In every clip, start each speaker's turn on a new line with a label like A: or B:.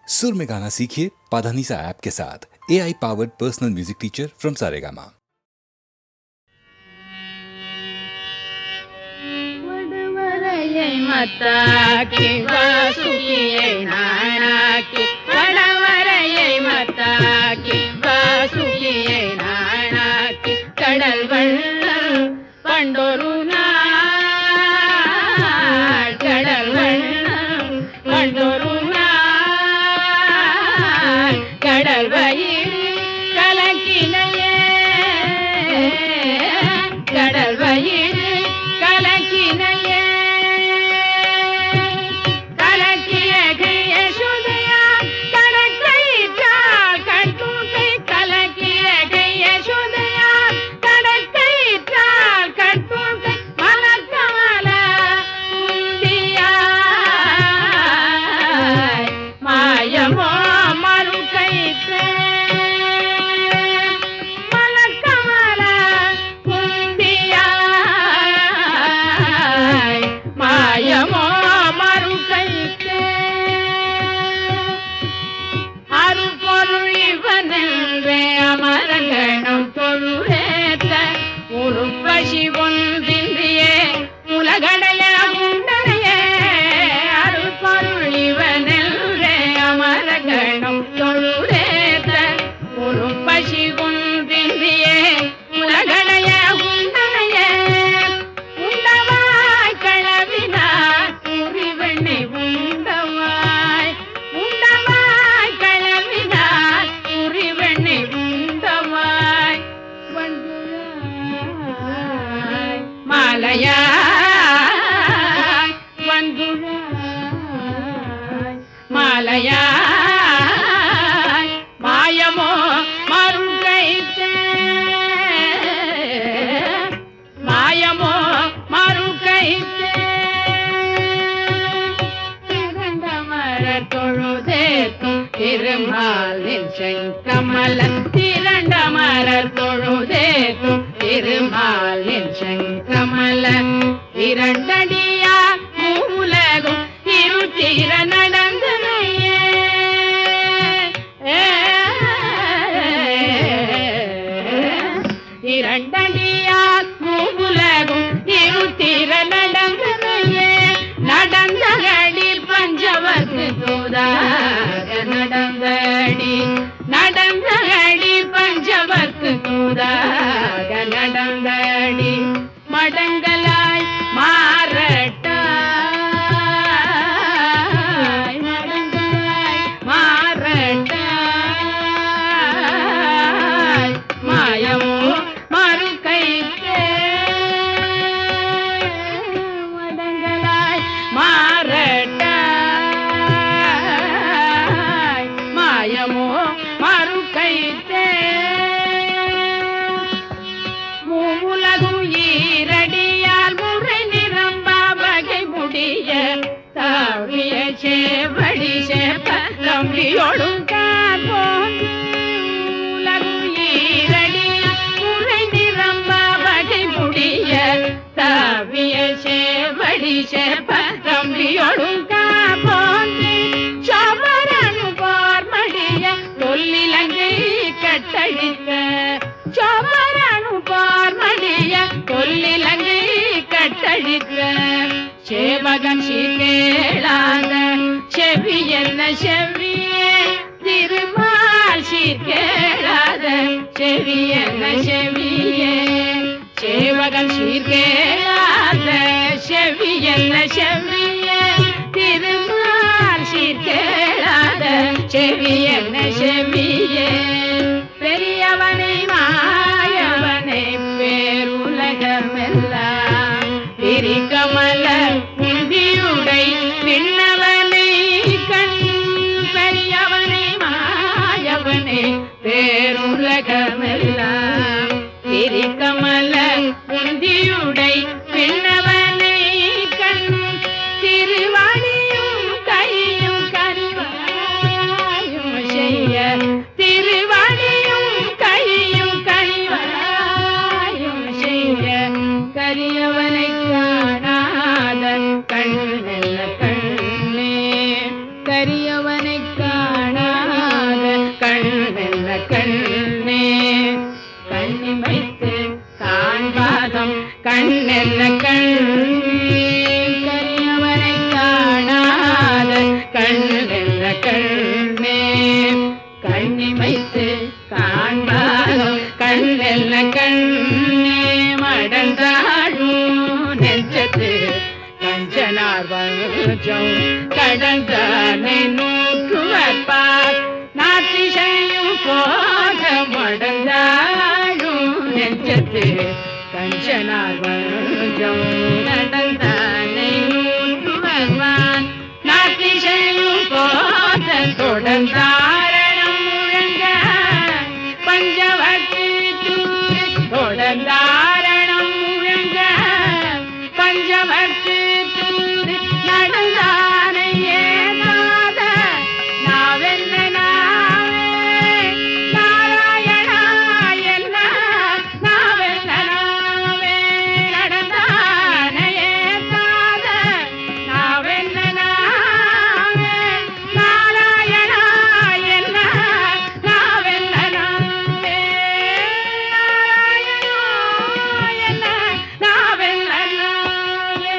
A: सुर में गाना सीखिए पाधानीसा ऐप के साथ। AI powered personal music teacher from Saregama.
B: मताकी वासुकिये नानाकी वडवरये मताकी वासुकिये नानाकी கடல் வள்ளல் பண்டொரு நாள் கடல் வள்ளல் பண்டொரு நாள் கடல் வயிறு கலக்கினையே கடல் வயிறு கலக்கினையே மாயமோ மறுகைத்தே மாயமோ மறுகைத்தே திரண்டமர தொழுதேத்தும் திருமாலின் செங்கமல திரண்டமர தொழுதேத்தும் திருமாலின் செங்கமல இரண்டடியா மூலகும் இருத்திர நடந்து இரண்டடியால் மூவுலகும் இருத்திர நடந்தனையே நடந்தகடி பஞ்சவர்க்கு தூதாக நடந்தகடி பஞ்சவர்க்கு தூதாக நடந்தடி மடங்கலாய் மாறட்டாய் மடங்கலாய் மாறட்டாய் மாயமோ மறுகைத்தே மடங்கலாய் மாறட்டாய் மாயமோ மறுகைத்தே மூவுலகும் ஈரடியால் முறை நிரம்பா வகை முடிய தாவிய சேவடி சேப்ப தம்பியோடும் காப்போம் உலகும் ஈரடியால் முறை நிரம்பா வகை முடிய தாவிய சேவடி சேப்ப தம்பியோடும் காப்போம் சோமரனு பார்மடிய தொல்லிலங்கை கட்டழித்த சோமரனு பார்மடிய தொல்லிலங்கை கட்டழித்த சேவகன் சீர்கேளாத செவி என்ன செவியே திருமால் சீர்கேளாத செவி என்ன செவியே சேவகன் சீர்கேளாத செவி என்ன செவியே திருமால் சீர்கேளாத செவி என்ன செவியே பெரியவனை மாயவனை பேருலகமெல்லாம் பிரிகமல முந்தியுடை விண்ணவனை கண் பெரியவனை மாயவனை பேருலகமெல்லாம் பிரிகமல முந்தியுடை விண்ணவனை கண் திருவாணியும் கையும் கனிவாயும் செய்ய திருவாணியும் கையும் கனிவாயும் செய்ய கரியவனை காணாத கண்ணல்ல கண்ணே கரியவனை காண கண்ணே கண்ணிமைத்து காண்பாரோ கண்ணெல்ல கண்ணே மடந்தாடும் நெஞ்சத்து கஞ்சனார் வஞ்சம் கடந்தானை நூற்றுவர்பார் நாத்திசையும் போத மடந்தாடும் நெஞ்சத்து கஞ்சனார் வஞ்சம் கடந்தானை நூற்றுவர்பார் நாத்திசையும் போத தொடர்ந்தாரணம் முழங்க பஞ்சவர்த்தி தொடர்ந்தாரணம் முழங்க பஞ்சவர்த்தி நடந்தானையே நாத நாவென்ன நாவே நாராயணா என்ன நாவென்ன நாவே நடந்தானையே நாத நாவென்ன நாவே நாராயணா என்ன நாவென்ன நாவே நாராயணா என்ன நாவென்ன நாவே.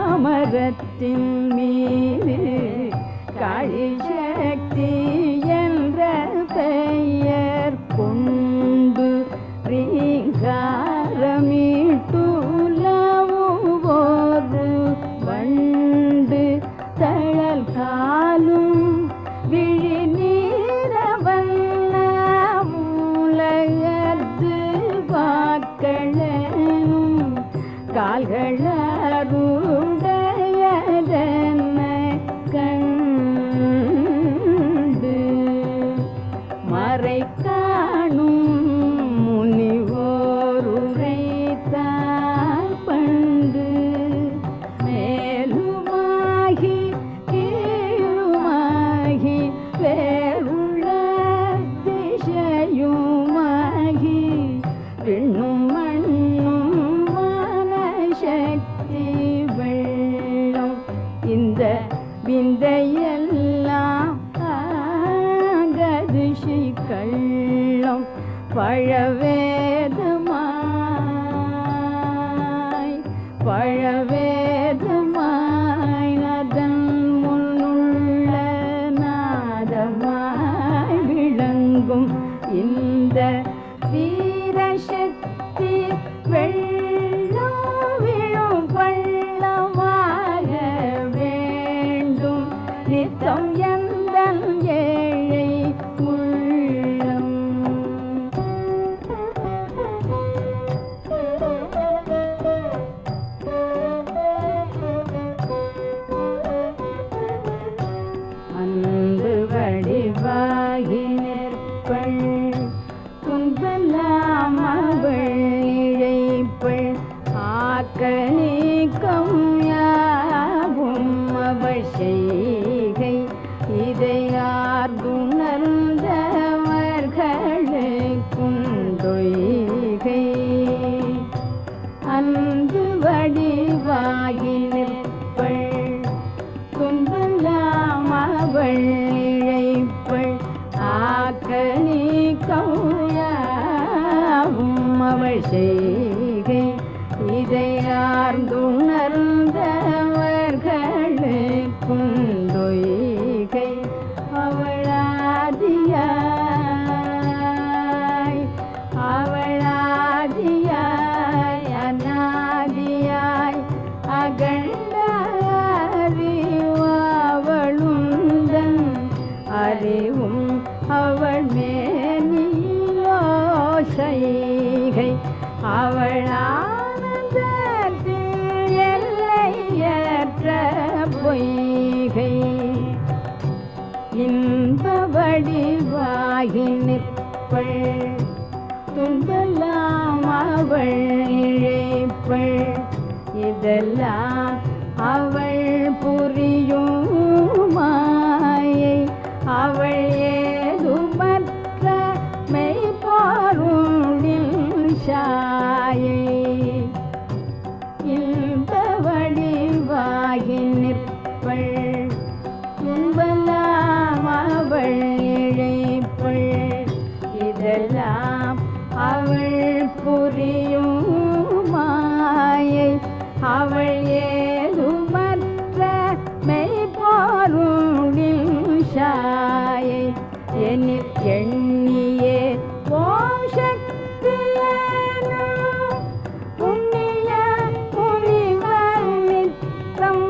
B: மரத்தின் மீது காளிசக்தி என்ற பெயர் கொண்டு ரீங்காரமிட்டுலவோரு வண்டு தழல் காலும் விழி நீரவல்ல மூலகத்து வாக்களனும் கால்களருடையதென்ன கண்டு மறை காணும் முனிவோருரைத்தார் பண்டு மேலுமாகி கீழுமாகி வேறுள்ள திசையுமாகி விண்ணும் மண்ணும் மனசக்தி வெள்ளம் இந்த விந்தையெல்லாம் ஆகதிஷி கள்ளம் பழவேதமாய் அதன் முன்னுள்ள நாதமாய் விளங்கும் இந்த வீரசக்தி வெள்ளம் விழும் பள்ளமாக வேண்டும் நித்தம் எந்தன் ஏழை உள்ளம். அன்பு வடிவாகி நிற்பள் துன்பெல்லாம் அவள் இழைப்பள் ஆக்க நீக்கம் யாவும் அவள் செய்கை இதை ஆர்ந்துணர்ந்தவர்களுக்குண்டொய்கை அன்பு வடிவாகி நிற்பள் துன்பெல்லாம் அவள் இழைப்பள் ஆக்க நீக்கமுயாவும் அவள் செய்கை இதை ஆர்ந்துணர்ந்தவர்களுக்குண்டொய்கை அவளாதியாய் அவளாதியாய் அநாதியாய் அகண்டறிவாவளுந்தன் அறிவும் அவள் மேனியோசைகை அவள் ஆனந்தத்தில் எல்லையற்ற பொய்கை இன்ப வடிவாகி நிற்பள் துன்பெல்லாம் அவள் இழைப்பள் இதெல்லாம் அவள் புரியும் மாயை அவள் ஏதுமற்ற மெய்ப்பாருளில் சாயை இன்ப வடிவாகி நிற்பள் துன்பெல்லாம் அவள் இழைப்பள் இதெல்லாம் அவள் புரியும் மாயை அவள் ஏதுமற்ற மெய்ப்பாருளில் சாயை எனில் எண்ணியே ஓம் சக்தியேனும் புண்ணிய முனிவர் நித்தம்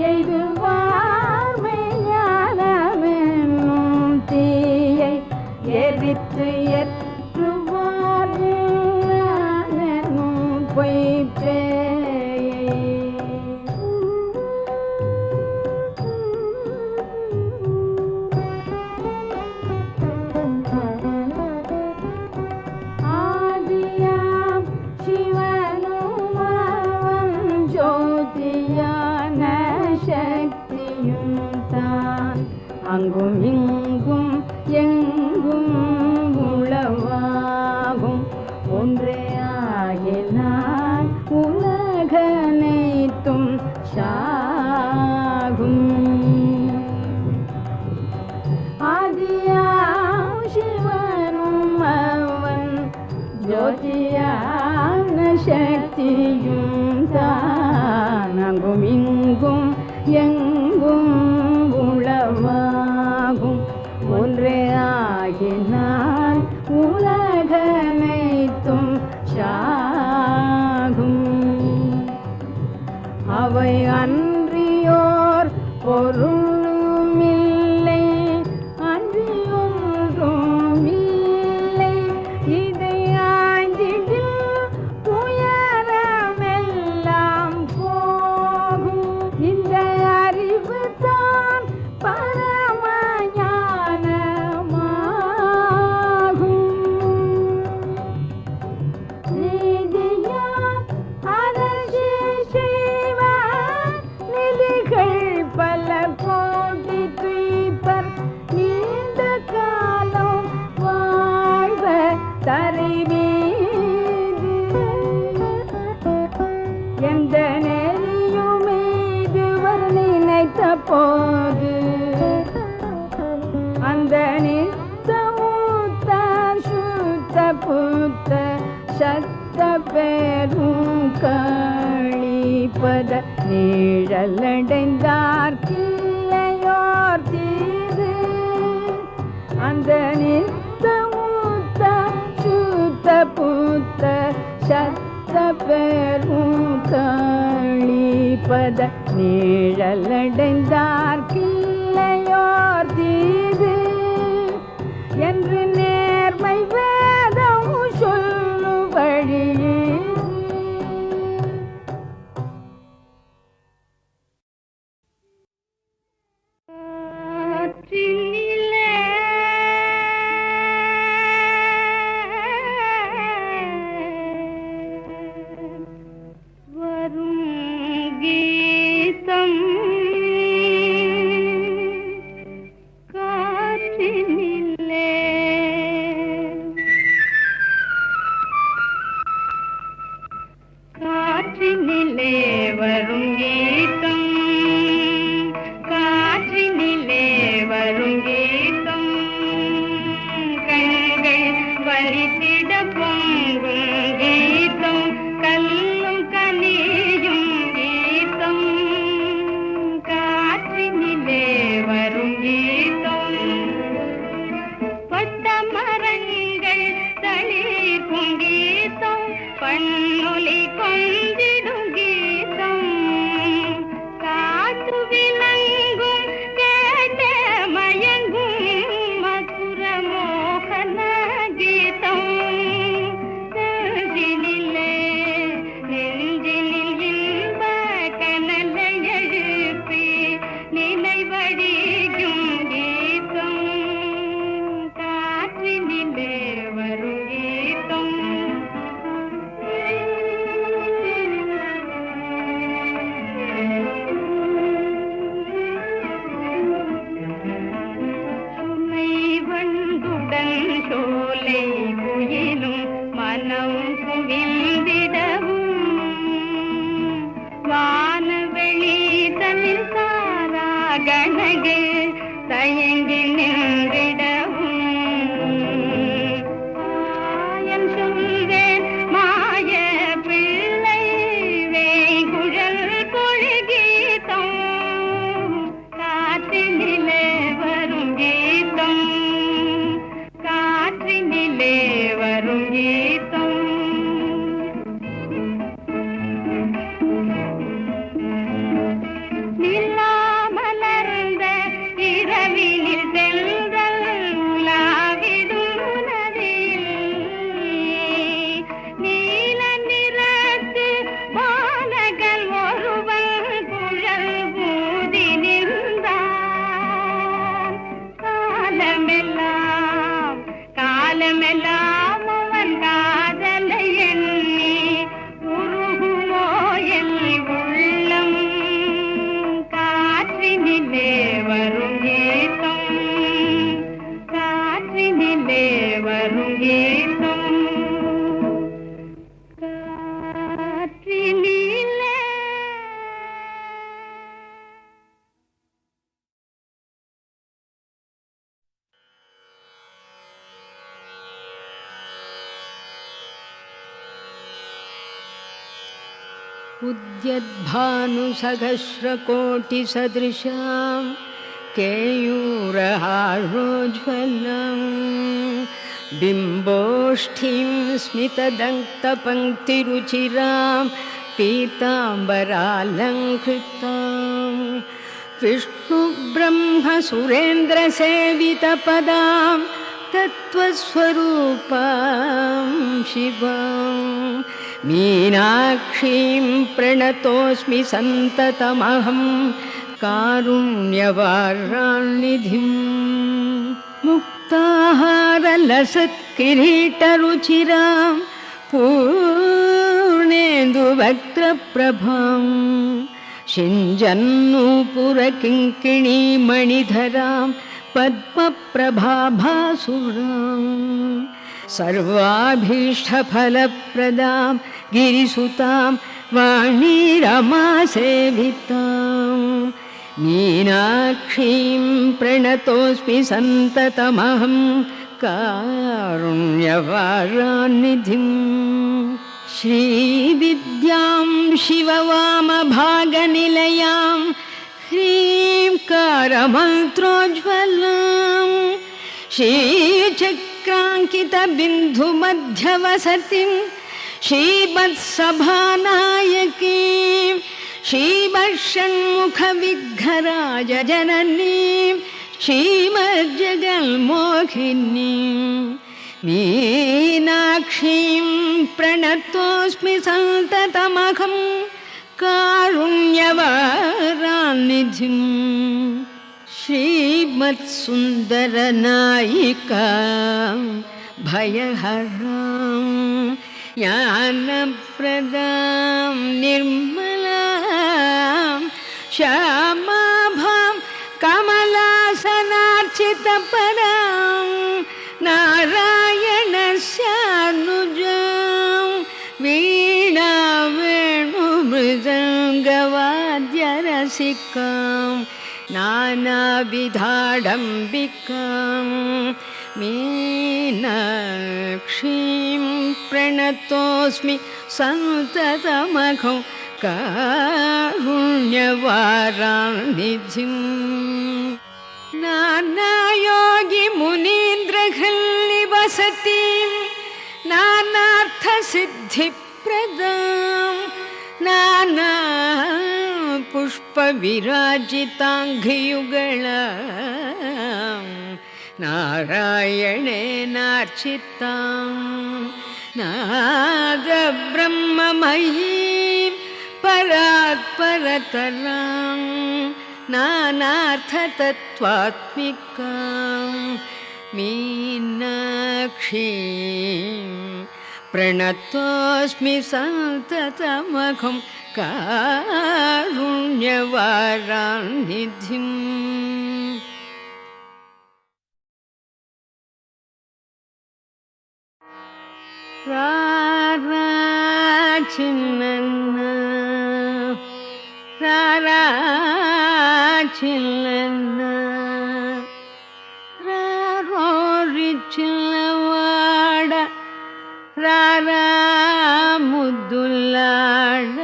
B: எய்துவார்மை ஞானமென்னும் தீயை எரித்து ஏற்றுவார் ஞானென்னும் பொய்ப்பேயை ஆதியாம் சிவனும் அவன் ஜோதியான சக்தியும் தான் அங்கும் இங்கும் எங்கும் உளவாகும் ஒன்றே ஆகினான் உலகனைத்தும் சாகும் ஆதியாம் சிவனும் அவன் ஜோதியான சக்தியும் தான் அங்கும் இங்கும் எங்கும் உளவாகும் ஒன்றே ஆகினான் உலகனைத்தும் சாகும் அவை அன்றியோர் பொருளுமில்லை அன்றியொன்றுமில்லை இதை ஆய்ந்திடில் துயரமெல்லாம் போகும் இந்த அறிவு தான் பரமஞானமாகும் நீதியார் அரசே செய்வ நிதிகள் பல கோடி துய்ப்பர் நீண்ட காலம் வாழ்வ தரிமீது எந்த நெறியும் இதுவர் நினைத்த போது அந்த நித்தமுத்த சுத்த புத்த சத்த பெரும் கழிப்பத நீழலடைந்தார் கிள்ளையோர் தீது அந்த நித்தமுத்த சுத்த புத்த சத்த பெரும் கழிப்பத நீழலடைந்தார் கிள்ளையோர் தீது என்று நேர்மை வேதம் சொல்லுபடி
C: வரும் கீதம் தனித்திட பொங்கும் கீதம் கல்லும் கனியும் கீதம் காற்றினிலே வரும் கீதம் பட்ட மரங்கள் தளிர்க்கும் கீதம் பண்ணொலி கொண்டிடும் கீதம் காற்று விளங்கும் கேட்ட மயங்கும் மதுர மோகன கீதம் நெஞ்சினிலே நெஞ்சினில் இன்ப கனலை எழுப்பி நினைவடிக்கும் கீதம் காற்றினிலே வரும் கீதம் வண்டுடன் சோலை குயிலும் மனம் குவிந்திடவும் வானவெளி தனில் சாரா கணகு தயங்கி நின்றிடவும் ஆயன் சொல்வேன் மாய பிள்ளை வேங்குழல் பொழுகீதம் காற்றினிலே வரும் கீதம் காற்றினிலே வரும் கீதம் நிலாமலர்ந்த இரவினில் தென்றல் உலாவிடும் நதியில் நீல நிறத்து பாலகன் ஒருவன் குழல் ஊதி நின்றான் காலமெல்லாம் காலமெல்லாம் அவன் காதலை எண்ணி உருகுமோ என் உள்ளம் காற்றினிலே வரும் கீதம் காற்றினிலே வரும் கீதம் காற்றினிலே
B: उद्यद्भानुसहस्रकोटिसदृशां केयूरहारोज्ज्वलं बिम्बोष्ठीं स्मितदन्तपङ्क्तिरुचिरां पीताम्बरालङ्कृतां विष्णुब्रह्मसुरेन्द्रसेवितपदां तत्त्वस्वरूपां शिवां मीनाक्षीं प्रणतोऽस्मि सन्ततमहं कारुण्यवारान्निधिं मुक्ताहारलसत्किरीटरुचिरां पूर्णेन्दुवक्त्रप्रभां शिञ्जन्नूपुरकिङ्किणीमणिधरां पद्मप्रभाभासुरां सर्वाभीष्टफलप्रदां गिरिसुतां वाणीरमासेवितां मीनाक्षीं प्रणतोऽस्मि सन्ततमहं कारुण्यवारान्निधिं श्रीविद्यां शिववामभागनिलयां ह्रीङ्कारमन्त्रोज्ज्वलां श्रीचक्राङ्कितबिन्दुमध्यवसतिं श्रीवत्सभानायकीं श्रीवषण्मुखविघ्नराजजननीं श्रीमज्जगन्मोहिनीं मीनाक्षीं प्रणतोऽस्मि सन्ततमहं कारुण्यवारान्निधिं श्रीमत्सुन्दरनायिका भयहरां ज्ञानप्रदां निर्मलां श्यामाभां कमलासनार्चितपदां नारायणस्यानुजां वीणावेणुमृदङ्गवाद्यरसिकां नानाविधाडम्बिकां मीनाक्षीं प्रणतोऽस्मि सन्ततमघं कारुण्यवारानिधिं नानायोगिमुनीन्द्रघल्निवसतीं नानार्थसिद्धिप्रदां नानापुष्पविराजिताङ्घ्रियुगळां नारायणेनार्चितां नादब्रह्ममयीं परात्परतरां नानार्थतत्त्वात्मिकां मीनाक्षीं प्रणतोऽस्मि सन्ततमघं कारुण्यवारानिधिम् రారా చిన్నన్న రారా చిన్నన్న రారోరి చిన్నవాడ రారా ముద్దులాడ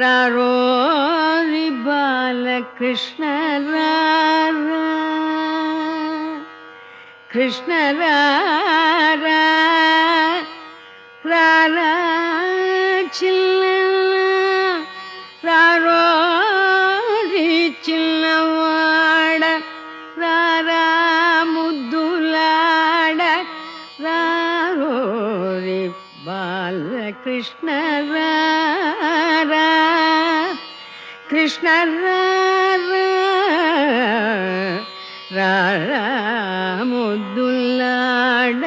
B: రారోరి బాలకృష్ణ రారా కృష్ణ రారా రారా చిన్నన్న రారోరి చిన్నవాడ రారా ముద్దులాడ రారోరి బాలకృష్ణ రారా కృష్ణ రారా రారా ముద్దులాడ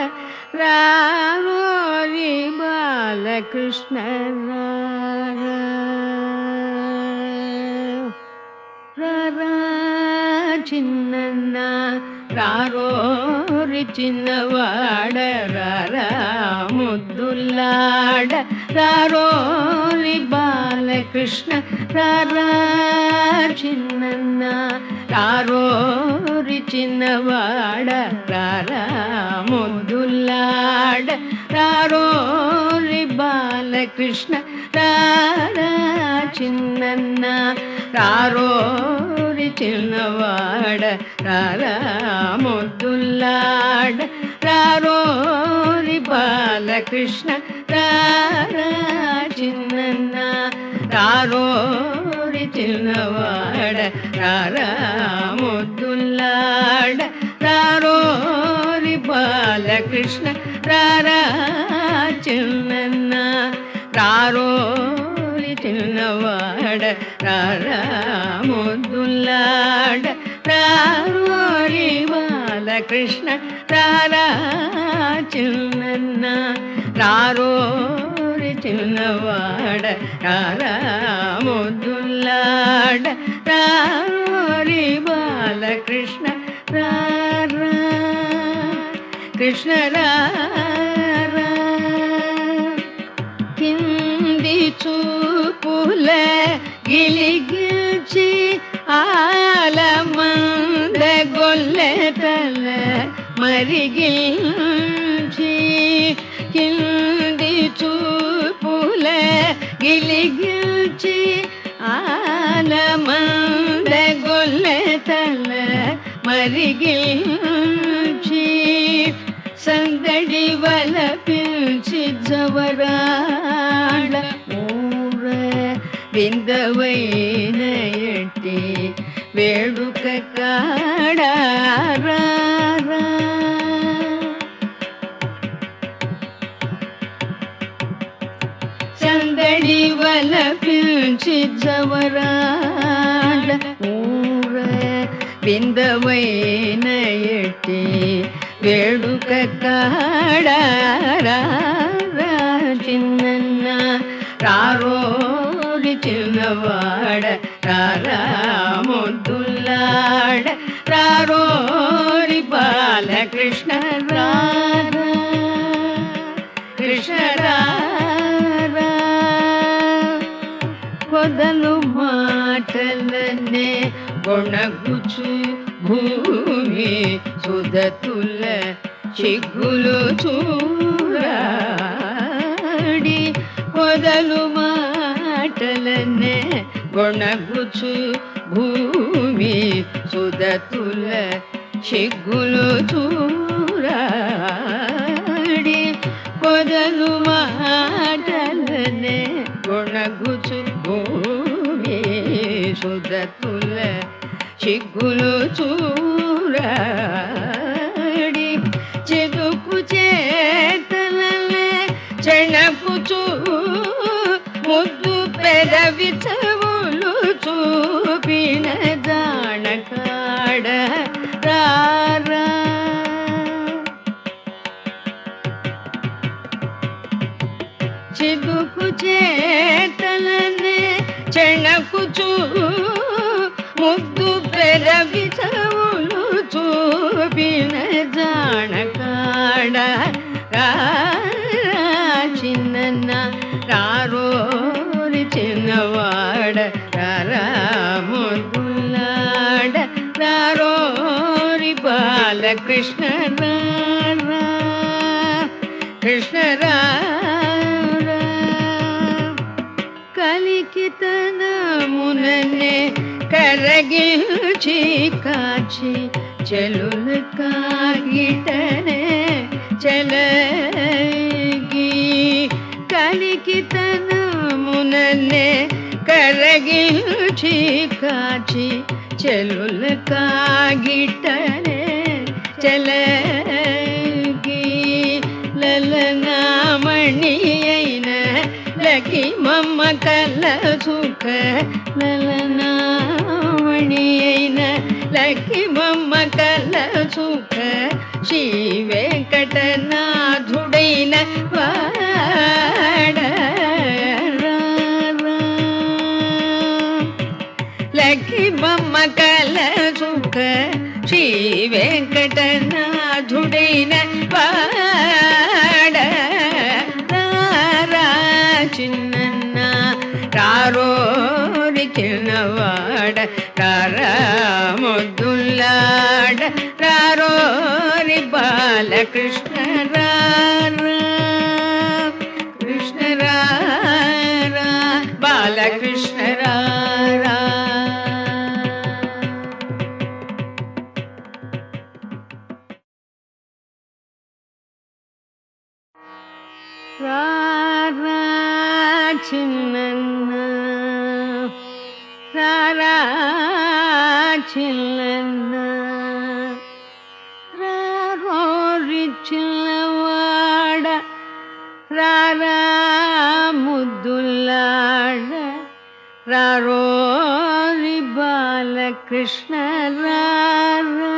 B: రారోరి బాలకృష్ణ రారా రారా చిన్నన్న రారోరి చిన్నవాడ రారా ముద్దులాడ రారోరి బాలకృష్ణ రారా చిన్నన్న రారోరి చిన్నవాడ రారా ముద్దులాడ రారోరి బాలకృష్ణ రారా చిన్నన్న రారోరి చిన్నవాడ రారా ముద్దులాడ రారోరి బాలకృష్ణ రారా చిన్నన్న రారోరి చిన్నవాడ రారా ముద్దులాడ రారోరి బాలకృష్ణ రారా చిన్నన్న రారోరి చిన్నవాడ రారా ముద్దులాడ రారోరి బాలకృష్ణ రారా చిన్నన్న రారోరి చిన్నవాడ రారా ముద్దులాడ రారోరి బాలకృష్ణ రారా కృష్ణ రారా కింది చూపుల గిలిగిల్చి ఆలమంద గొల్లెతల మరిగిల్చి కింది చూపుల గిలిగిల్చి ఆలమంద గొల్లెతల మరిగిల్చి సందడి వలపించి జవరాళ ఊర విందవైన ఎట్టి వేడుక కాడారా సందడి వలపించి జవరాళ ఊర విందవైన ఎట్టి వేడుక కాడారా చిన్నన్న రారోరి చిన్నవాడ రారా ముద్దులాడ రారోరి బాలకృష్ణ రారా కృష్ణ రారా కొదలు మాటలనే గొణగుచు భూమి సుధతుల చిగ్గులు చూరాడి పొదలు మాటలనే గొణగుచు భూమి సుదతుల చిగ్గులు చూరాడి పొదలు మాటలనే గొణగుచు భూమి సుదతుల చిగ్గులు చూరాడి చెదుకు చేతలనే చెణకుచు ముద్దు పెదవి చెవులు చూపిన జానకాడ రారా చిదుకు చేతలనే చెణకుచు ముద్దు పెదవి చెవులు చూపిన జానకాడ చిన్న రారోరి చిన్నవాడ రాములాడ రారోరి బాలకృష్ణ రారా కృష్ణ రారా కలికితనముననే కరగిల్చి కాచి చెలులు కాగిటనే చెలగి కలికితనముననే కరగిల్చి కాచి చెలులు కాగిటనే చెలగి లలనామణి అయిన లకి మమ్మ కల సుఖ లలనామణి అయిన లకి మమ్మ కల సుఖ శ్రీ వెంకటనాథుడైన వాడ లకి మమ్మ కల సుఖ శ్రీ వెంకటనాథుడైన వాడ చిన్న రారోరి చిన్నవాడ రాముద్దులాడ రారోరి బాలకృష్ణ రారా కృష్ణ రారా బాలకృష్ణ రారా రారా చిన్న రారా చిన్న రారోరి చిన్నవాడ రారా ముద్దులాడ రారోరి బాలకృష్ణ రారా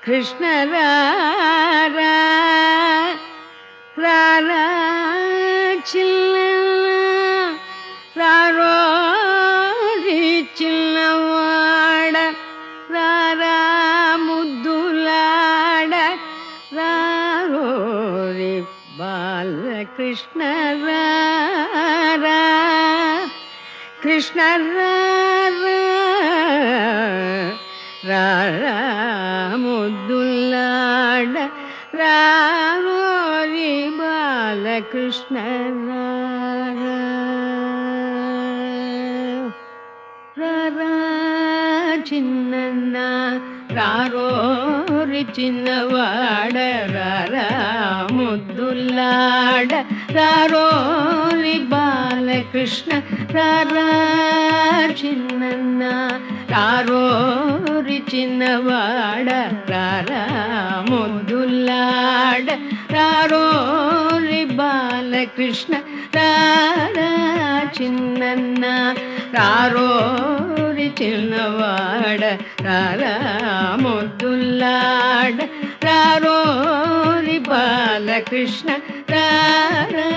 B: కృష్ణ రారా రారా చిన్న రారోరి చిన్నవాడ రారా ముద్దులాడ రారోరి బాలకృష్ణ రారా కృష్ణ రారా రారా ముద్దులాడ రారోరి బాలకృష్ణ రారా రారా చిన్న రారోరి చిన్నవాడ రారా ముద్దులాడ రారోరి బాలకృష్ణ రారా చిన్న రారోరి చిన్నవాడ రారా ముద్దులాడ రారోరి బాలకృష్ణ రారా చిన్న రారోరి చిన్నవాడ రారా ముద్దులాడ రారోరి బాలకృష్ణ రారా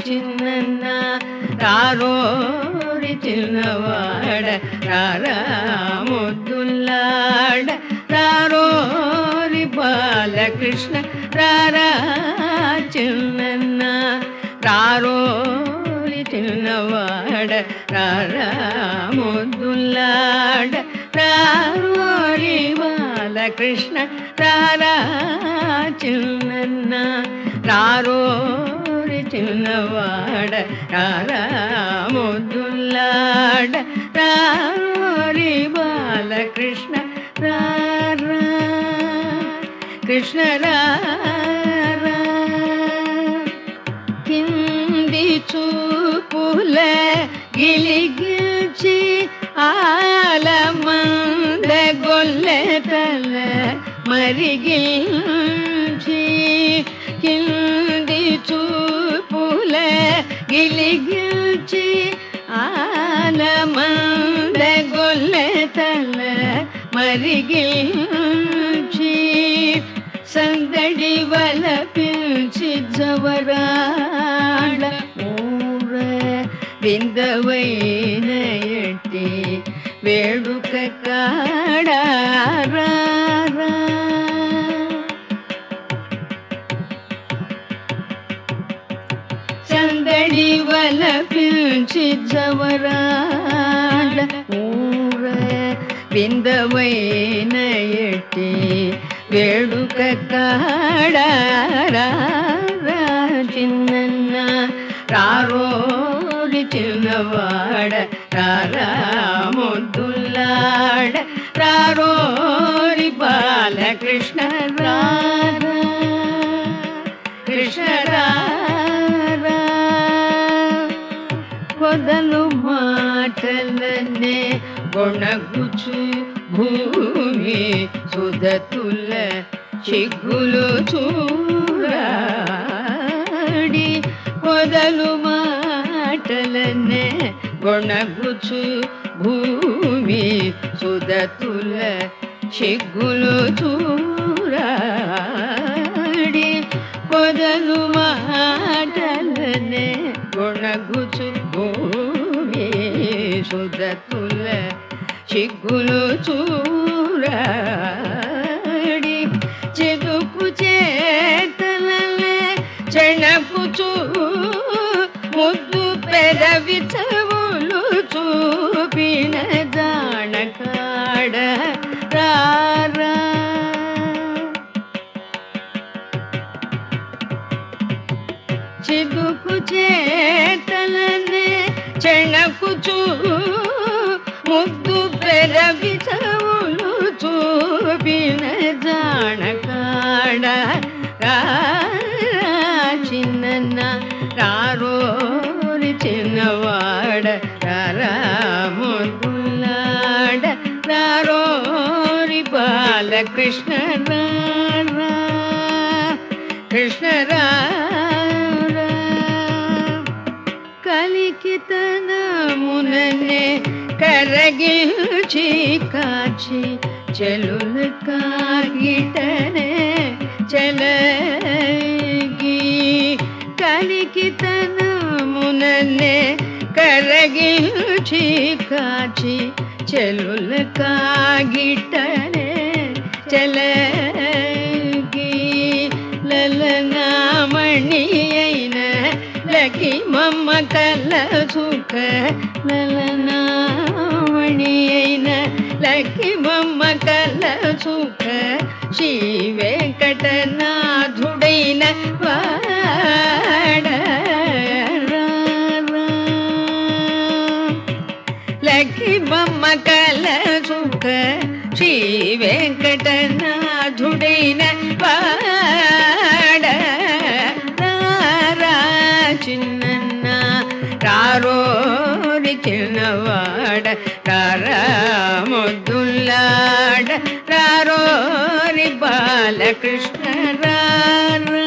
B: చిన్న రారోరి చిన్నవాడ రారా ముద్దులాడ రారోరి బాలకృష్ణ రారా చిన్న రారోరి చిన్నవాడ రారా ముద్దులాడ రారోరి బాల బాలకృష్ణ రారా చిన్న రారోరి చిన్నవాడ రారా ముద్దులాడ రారోరి బాలకృష్ణ రారా కృష్ణ రారా కింది చూపుల గిలిగిల్చి ఆలమంద గొల్లెతల మరిగిల్చి కింది చూపుల గిలిగిల్చి ఆలమంద గొల్లెతల మరిగిల్చి సందడి వల పిల్చి జవరాడ ఊర విందవైన ఎట్టి వేడుక కాడారా సందడి వల పిల్చి జవరాడ ఊర విందవైన ఎట్టి వేడుక కాడారా చిన్న రారోరి చిన్నవాడ రారా ముద్దులాడ రారోరి బాలకృష్ణ రారా కృష్ణ రారా కొదలు మాటలనే గొణగుచు భూమి సుధతుల చిగ్గులు చూరాడి కొదలు మాటలనే గొణగుచు భూమి సుధతుల చిగ్గులు చూరాడి కొదలు మాటలనే గొణగుచు భూమి సుధతుల చిగ్గులు చూరాడి చెదుకు చేతలలే చెణకుచూ ముద్దు పెదవి చెవులు చూపిన జానకాడ రారా చిదుకు చేతలనే చెణకుచూ ముద్దు పెదవి చెవులు చూపిన జానకాడ చిన్న రారోరి చిన్నవాడ రారా ముద్దులాడ రారోరి బాలకృష్ణ రారా కృష్ణ రారా కలికితనముననే కరగిల్చి కాచి చెలులు కాగిటనే చెలగి కలికితనముననే కరగిల్చి కాచి చెలులు కాగిటనే చెలగి లలనామణి అయిన లకి మమ్మ కల సుఖ లలనామణి అయిన లకి మమ్మ కల సుఖ శ్రీ వెంకటనాథుడైన వాడ లకి మమ్మ కల సుఖ శ్రీ వెంకటనాథుడైన వాడ చిన్న రారోరి చిన్నవాడ రారా ముద్దులాడ రారోరి బాలకృష్ణ రారా